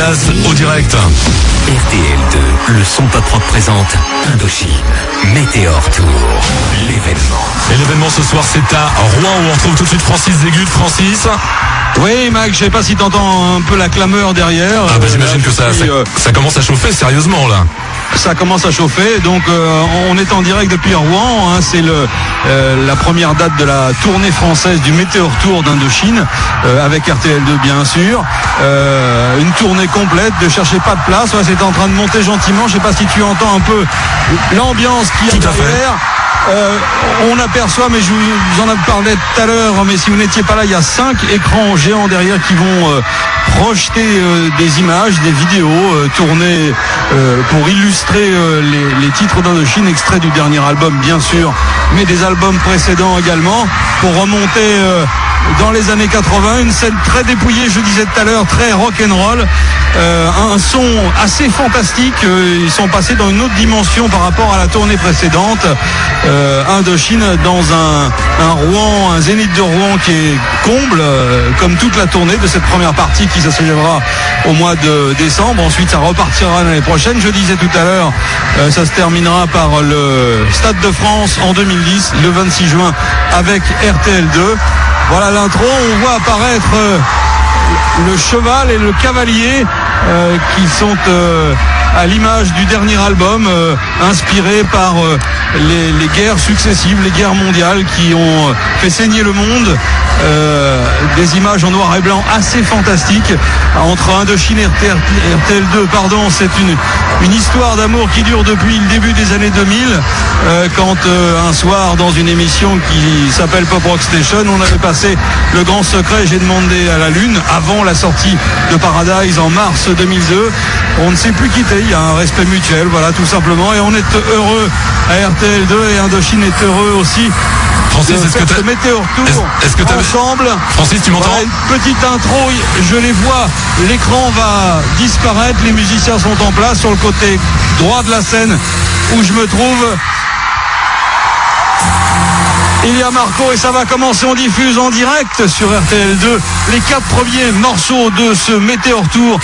Dallas au direct. RTL2, le son pop rock présente Indochine, Météor Tour, l'événement. Et l'événement ce soir, c'est à Rouen où on retrouve tout de suite Francis Zégut. Francis. Oui, Mac, je sais pas si t'entends un peu la clameur derrière. Ah bah j'imagine que ça commence à chauffer sérieusement là. Ça commence à chauffer, donc on est en direct depuis Rouen, hein, c'est la première date de la tournée française du Météor Tour d'Indochine, avec RTL2 bien sûr, une tournée complète, ne cherchez pas de place, ouais, c'est en train de monter gentiment, je sais pas si tu entends un peu l'ambiance qu'il y a derrière. On aperçoit, mais je vous en ai parlé tout à l'heure, mais si vous n'étiez pas là, il y a 5 écrans géants derrière qui vont projeter des images, des vidéos tournées pour illustrer les titres d'Indochine, extraits du dernier album bien sûr, mais des albums précédents également, pour remonter dans les années 80, une scène très dépouillée, je disais tout à l'heure, très rock'n'roll, un son assez fantastique, ils sont passés dans une autre dimension par rapport à la tournée précédente. Indochine dans un Rouen, un Zénith de Rouen qui est comble, comme toute la tournée de cette première partie qui s'achèvera au mois de décembre. Ensuite ça repartira l'année prochaine, je disais tout à l'heure, ça se terminera par le Stade de France en 2010, le 26 juin avec RTL2. Voilà l'intro, on voit apparaître le cheval et le cavalier qui sont à l'image du dernier album, inspiré par les guerres successives, les guerres mondiales qui ont fait saigner le monde. Des images en noir et blanc assez fantastiques entre Indochine et RTL2, pardon, c'est une histoire d'amour qui dure depuis le début des années 2000, quand un soir dans une émission qui s'appelle Pop Rock Station, on avait passé Le Grand Secret, j'ai demandé à la Lune, avant la sortie de Paradise en mars 2002. On ne s'est plus quitté, il y a un respect mutuel, voilà, tout simplement, et on est heureux à RTL2 et Indochine est heureux aussi. Francis, est-ce que tu Météor Tour ensemble. Francis, tu m'entends? Voilà, une petite intro, je les vois, l'écran va disparaître, les musiciens sont en place sur le côté droit de la scène où je me trouve. Il y a Marco et ça va commencer, on diffuse en direct sur RTL2 les 4 premiers morceaux de ce Météor Tour.